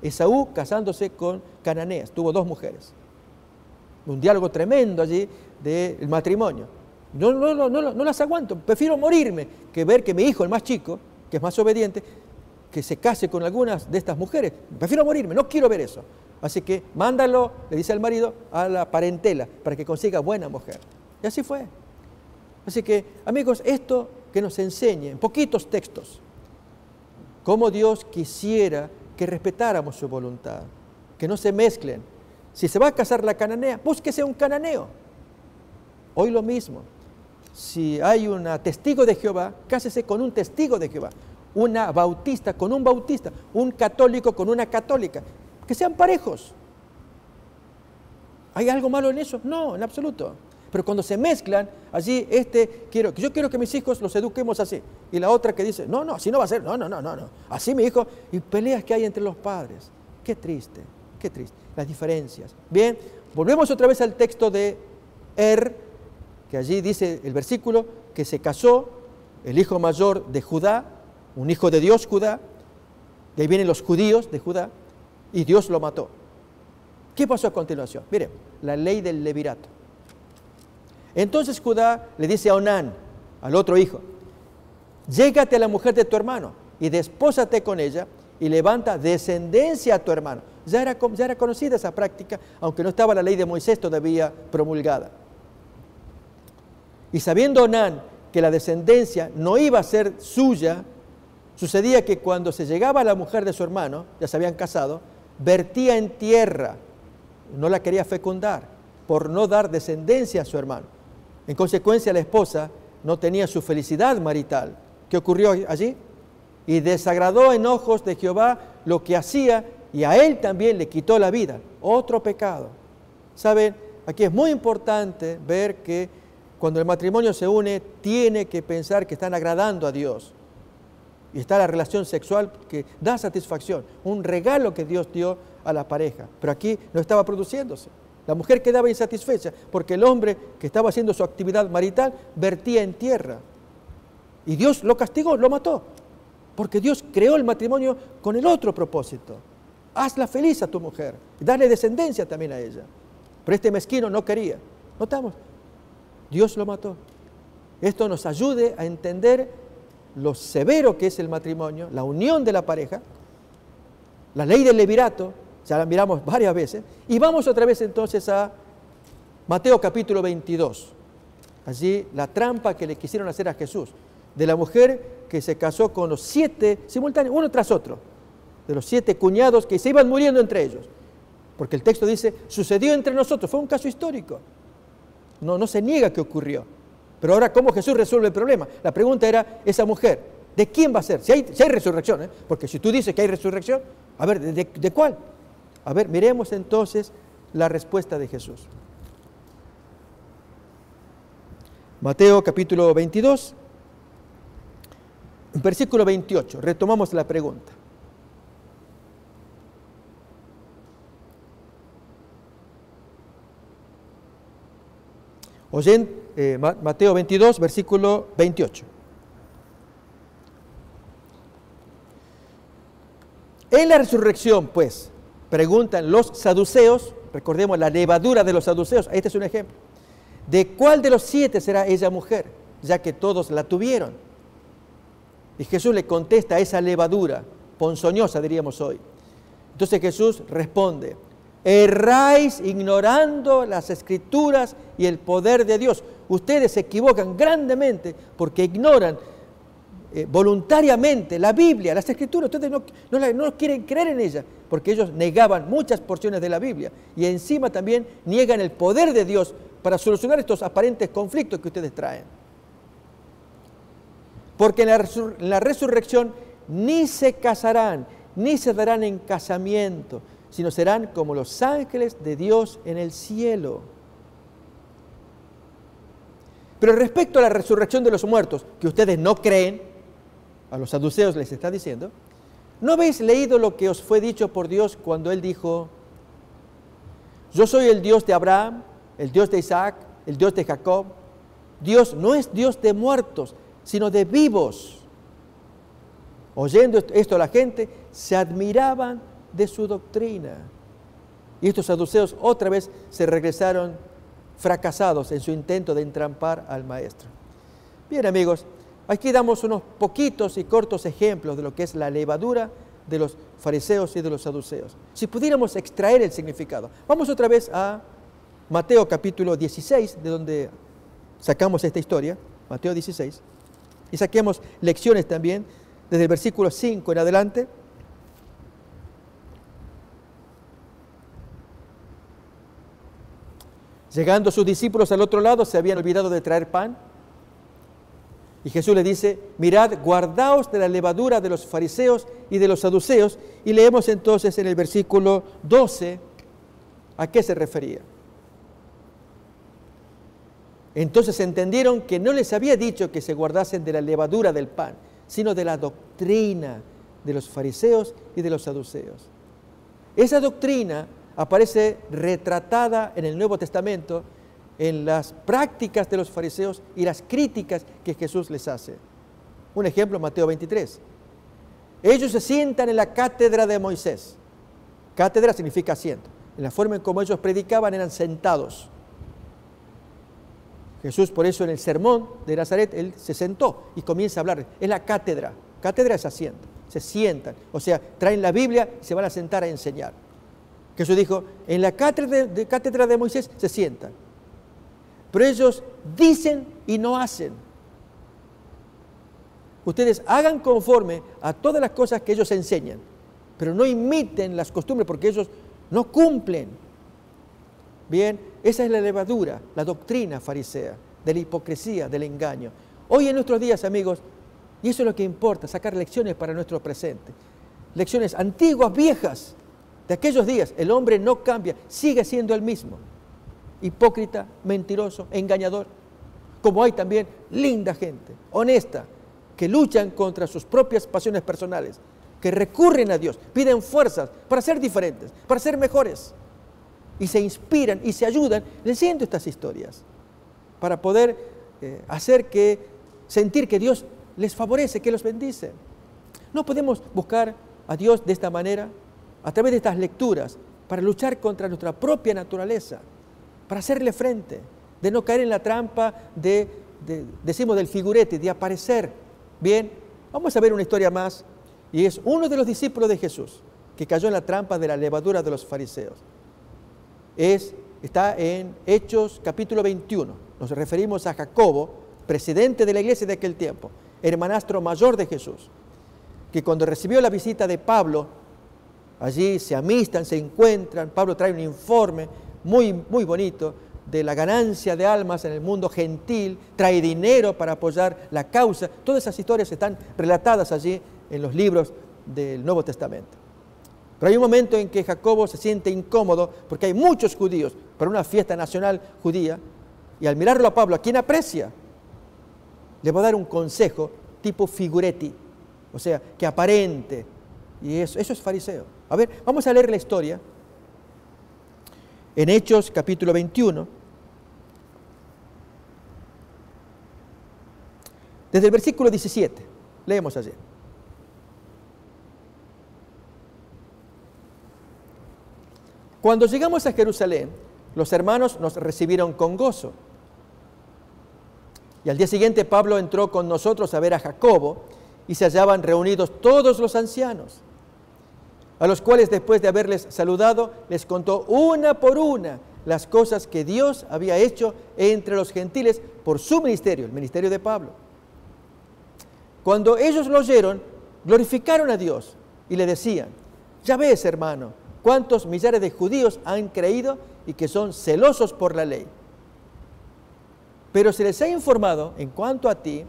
Esaú casándose con cananeas, tuvo 2 mujeres. Un diálogo tremendo allí del matrimonio. No las aguanto, prefiero morirme que ver que mi hijo, el más chico, que es más obediente, que se case con algunas de estas mujeres. Prefiero morirme, no quiero ver eso. Así que mándalo, le dice al marido, a la parentela para que consiga buena mujer. Y así fue. Así que, amigos, esto que nos enseñe en poquitos textos, cómo Dios quisiera que respetáramos su voluntad, que no se mezclen. Si se va a casar la cananea, búsquese un cananeo. Hoy lo mismo. Si hay una testigo de Jehová, cásese con un testigo de Jehová. Una bautista con un bautista. Un católico con una católica. Que sean parejos. ¿Hay algo malo en eso? No, en absoluto. Pero cuando se mezclan, allí yo quiero que mis hijos los eduquemos así. Y la otra que dice, no, así no va a ser. No. Así mi hijo. Y peleas que hay entre los padres. Qué triste. Las diferencias. Bien, volvemos otra vez al texto de que allí dice el versículo, que se casó el hijo mayor de Judá, un hijo de Dios, Judá, y ahí vienen los judíos de Judá, y Dios lo mató. ¿Qué pasó a continuación? Miren, la ley del levirato. Entonces Judá le dice a Onán, al otro hijo: llégate a la mujer de tu hermano y despósate con ella y levanta descendencia a tu hermano. Ya era conocida esa práctica, aunque no estaba la ley de Moisés todavía promulgada. Y sabiendo Onán que la descendencia no iba a ser suya, sucedía que cuando se llegaba a la mujer de su hermano, ya se habían casado, vertía en tierra, no la quería fecundar, por no dar descendencia a su hermano. En consecuencia, la esposa no tenía su felicidad marital. ¿Qué ocurrió allí? Y desagradó en ojos de Jehová lo que hacía, y a él también le quitó la vida. Otro pecado. ¿Saben? Aquí es muy importante ver que cuando el matrimonio se une, tiene que pensar que están agradando a Dios. Y está la relación sexual que da satisfacción, un regalo que Dios dio a la pareja. Pero aquí no estaba produciéndose. La mujer quedaba insatisfecha porque el hombre que estaba haciendo su actividad marital vertía en tierra. Y Dios lo castigó, lo mató. Porque Dios creó el matrimonio con el otro propósito. Hazla feliz a tu mujer. Dale descendencia también a ella. Pero este mezquino no quería. ¿Notamos? Dios lo mató. Esto nos ayude a entender lo severo que es el matrimonio, la unión de la pareja, la ley del levirato, ya la miramos varias veces, y vamos otra vez entonces a Mateo capítulo 22. Allí la trampa que le quisieron hacer a Jesús, de la mujer que se casó con los 7, simultáneos, uno tras otro, de los 7 cuñados que se iban muriendo entre ellos. Porque el texto dice, sucedió entre nosotros, fue un caso histórico. No se niega que ocurrió. Pero ahora, ¿cómo Jesús resuelve el problema? La pregunta era, esa mujer, ¿de quién va a ser? Si hay resurrección, porque si tú dices que hay resurrección, a ver, ¿de cuál? A ver, miremos entonces la respuesta de Jesús. Mateo capítulo 22, versículo 28, retomamos la pregunta. Oyen, Mateo 22, versículo 28. En la resurrección, pues, preguntan los saduceos, recordemos la levadura de los saduceos, este es un ejemplo, ¿de cuál de los 7 será ella mujer? Ya que todos la tuvieron. Y Jesús le contesta a esa levadura, ponzoñosa diríamos hoy. Entonces Jesús responde, erráis ignorando las Escrituras y el poder de Dios. Ustedes se equivocan grandemente porque ignoran voluntariamente la Biblia, las Escrituras. Ustedes no quieren creer en ella porque ellos negaban muchas porciones de la Biblia y encima también niegan el poder de Dios para solucionar estos aparentes conflictos que ustedes traen. Porque en la resurrección ni se casarán, ni se darán en casamiento, sino serán como los ángeles de Dios en el cielo. Pero respecto a la resurrección de los muertos, que ustedes no creen, a los saduceos les está diciendo, ¿no habéis leído lo que os fue dicho por Dios cuando Él dijo, yo soy el Dios de Abraham, el Dios de Isaac, el Dios de Jacob? Dios no es Dios de muertos, sino de vivos. Oyendo esto la gente se admiraban de su doctrina. Y estos saduceos otra vez se regresaron fracasados en su intento de entrampar al maestro. Bien, amigos, aquí damos unos poquitos y cortos ejemplos de lo que es la levadura de los fariseos y de los saduceos. Si pudiéramos extraer el significado. Vamos otra vez a Mateo capítulo 16, de donde sacamos esta historia, Mateo 16, y saquemos lecciones también desde el versículo 5 en adelante. Llegando sus discípulos al otro lado, se habían olvidado de traer pan. Y Jesús les dice, mirad, guardaos de la levadura de los fariseos y de los saduceos. Y leemos entonces en el versículo 12 a qué se refería. Entonces entendieron que no les había dicho que se guardasen de la levadura del pan, sino de la doctrina de los fariseos y de los saduceos. Esa doctrina aparece retratada en el Nuevo Testamento en las prácticas de los fariseos y las críticas que Jesús les hace. Un ejemplo, Mateo 23. Ellos se sientan en la cátedra de Moisés. Cátedra significa asiento. En la forma en como ellos predicaban eran sentados. Jesús, por eso en el sermón de Nazaret, Él se sentó y comienza a hablar. Es la cátedra. Cátedra es asiento. Se sientan. O sea, traen la Biblia y se van a sentar a enseñar. Jesús dijo, en la cátedra de Moisés se sientan. Pero ellos dicen y no hacen. Ustedes hagan conforme a todas las cosas que ellos enseñan, pero no imiten las costumbres porque ellos no cumplen. Bien, esa es la levadura, la doctrina farisea, de la hipocresía, del engaño. Hoy en nuestros días, amigos, y eso es lo que importa, sacar lecciones para nuestro presente. Lecciones antiguas, viejas, de aquellos días. El hombre no cambia, sigue siendo el mismo. Hipócrita, mentiroso, engañador. Como hay también linda gente, honesta, que luchan contra sus propias pasiones personales, que recurren a Dios, piden fuerzas para ser diferentes, para ser mejores. Y se inspiran y se ayudan leyendo estas historias para poder sentir que Dios les favorece, que los bendice. No podemos buscar a Dios de esta manera, a través de estas lecturas, para luchar contra nuestra propia naturaleza, para hacerle frente, de no caer en la trampa decimos del figurete, de aparecer. Bien, vamos a ver una historia más, y es uno de los discípulos de Jesús que cayó en la trampa de la levadura de los fariseos. Está en Hechos capítulo 21. Nos referimos a Jacobo, presidente de la iglesia de aquel tiempo, hermanastro mayor de Jesús, que cuando recibió la visita de Pablo, allí se amistan, se encuentran. Pablo trae un informe muy, muy bonito de la ganancia de almas en el mundo gentil, trae dinero para apoyar la causa. Todas esas historias están relatadas allí en los libros del Nuevo Testamento. Pero hay un momento en que Jacobo se siente incómodo porque hay muchos judíos para una fiesta nacional judía, y al mirarlo a Pablo, a quien aprecia, le va a dar un consejo tipo figuretti, o sea, que aparente, y eso es fariseo. A ver, vamos a leer la historia en Hechos capítulo 21, desde el versículo 17, leemos allí. Cuando llegamos a Jerusalén, los hermanos nos recibieron con gozo. Y al día siguiente Pablo entró con nosotros a ver a Jacobo, y se hallaban reunidos todos los ancianos, a los cuales después de haberles saludado, les contó una por una las cosas que Dios había hecho entre los gentiles por su ministerio, el ministerio de Pablo. Cuando ellos lo oyeron, glorificaron a Dios y le decían: ya ves, hermano, cuántos millares de judíos han creído y que son celosos por la ley. Pero se les ha informado en cuanto a ti,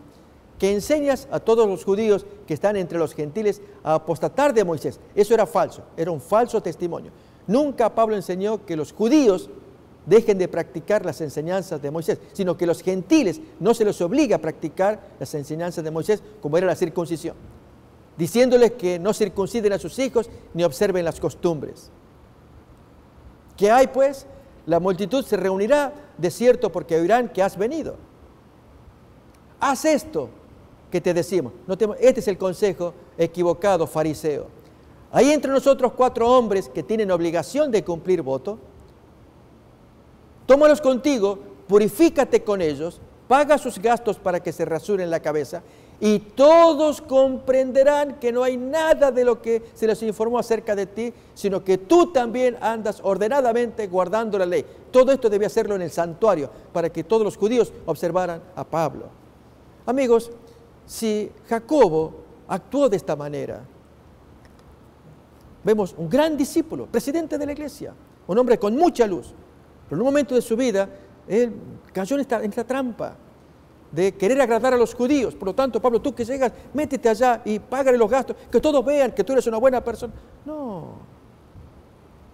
que enseñas a todos los judíos que están entre los gentiles a apostatar de Moisés. Eso era falso, era un falso testimonio. Nunca Pablo enseñó que los judíos dejen de practicar las enseñanzas de Moisés, sino que los gentiles no se les obliga a practicar las enseñanzas de Moisés, como era la circuncisión, diciéndoles que no circunciden a sus hijos ni observen las costumbres. ¿Qué hay pues? La multitud se reunirá de cierto porque oirán que has venido. Haz esto que te decimos. Este es el consejo equivocado, fariseo. Hay entre nosotros 4 hombres que tienen obligación de cumplir voto. Tómalos contigo, purifícate con ellos, paga sus gastos para que se rasuren la cabeza, y todos comprenderán que no hay nada de lo que se les informó acerca de ti, sino que tú también andas ordenadamente guardando la ley. Todo esto debía hacerlo en el santuario, para que todos los judíos observaran a Pablo. Amigos, si Jacobo actuó de esta manera, vemos un gran discípulo, presidente de la iglesia, un hombre con mucha luz, pero en un momento de su vida, él cayó en esta trampa de querer agradar a los judíos. Por lo tanto, Pablo, tú que llegas, métete allá y págale los gastos, que todos vean que tú eres una buena persona. No,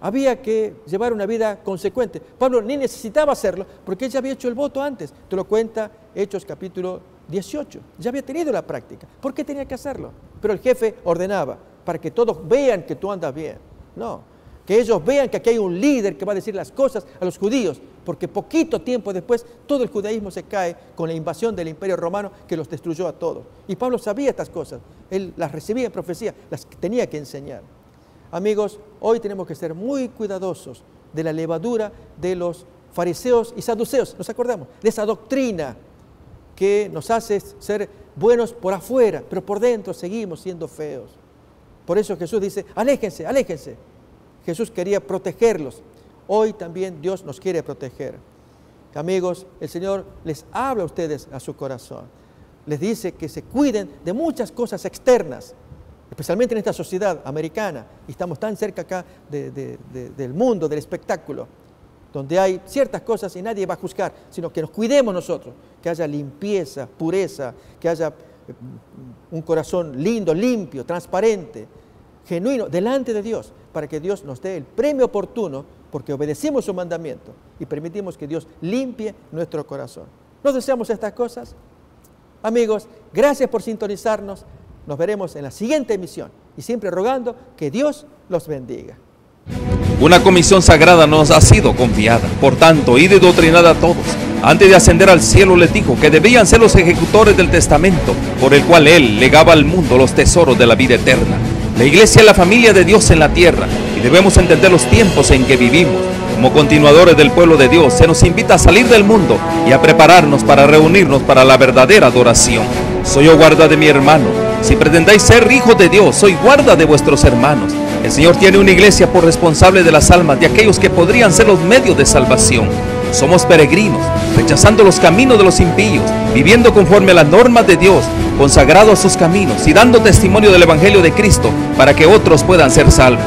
había que llevar una vida consecuente. Pablo ni necesitaba hacerlo, porque él ya había hecho el voto antes. Te lo cuenta Hechos capítulo 18. Ya había tenido la práctica. ¿Por qué tenía que hacerlo? Pero el jefe ordenaba, para que todos vean que tú andas bien. No, que ellos vean que aquí hay un líder que va a decir las cosas a los judíos, porque poquito tiempo después todo el judaísmo se cae con la invasión del Imperio Romano que los destruyó a todos. Y Pablo sabía estas cosas, él las recibía en profecía, las tenía que enseñar. Amigos, hoy tenemos que ser muy cuidadosos de la levadura de los fariseos y saduceos. ¿Nos acordamos? De esa doctrina que nos hace ser buenos por afuera, pero por dentro seguimos siendo feos. Por eso Jesús dice: aléjense, aléjense. Jesús quería protegerlos. Hoy también Dios nos quiere proteger. Amigos, el Señor les habla a ustedes a su corazón. Les dice que se cuiden de muchas cosas externas, especialmente en esta sociedad americana. Y estamos tan cerca acá del mundo, del espectáculo, donde hay ciertas cosas y nadie va a juzgar, sino que nos cuidemos nosotros, que haya limpieza, pureza, que haya un corazón lindo, limpio, transparente, genuino, delante de Dios, para que Dios nos dé el premio oportuno, porque obedecimos su mandamiento y permitimos que Dios limpie nuestro corazón. ¿No deseamos estas cosas? Amigos, gracias por sintonizarnos. Nos veremos en la siguiente emisión y siempre rogando que Dios los bendiga. Una comisión sagrada nos ha sido confiada. Por tanto, id y doctrinad a todos. Antes de ascender al cielo les dijo que debían ser los ejecutores del testamento por el cual Él legaba al mundo los tesoros de la vida eterna. La iglesia es la familia de Dios en la tierra y debemos entender los tiempos en que vivimos. Como continuadores del pueblo de Dios, se nos invita a salir del mundo y a prepararnos para reunirnos para la verdadera adoración. Soy yo guarda de mi hermano. Si pretendáis ser hijos de Dios, soy guarda de vuestros hermanos. El Señor tiene una iglesia por responsable de las almas de aquellos que podrían ser los medios de salvación. Somos peregrinos, rechazando los caminos de los impíos, viviendo conforme a las normas de Dios, consagrados a sus caminos y dando testimonio del Evangelio de Cristo para que otros puedan ser salvos.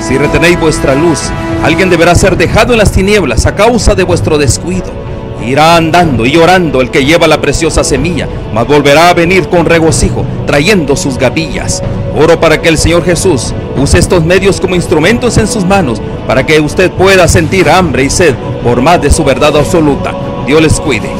Si retenéis vuestra luz, alguien deberá ser dejado en las tinieblas a causa de vuestro descuido. Irá andando y llorando el que lleva la preciosa semilla, mas volverá a venir con regocijo, trayendo sus gavillas. Oro para que el Señor Jesús use estos medios como instrumentos en sus manos, para que usted pueda sentir hambre y sed por más de su verdad absoluta. Dios les cuide.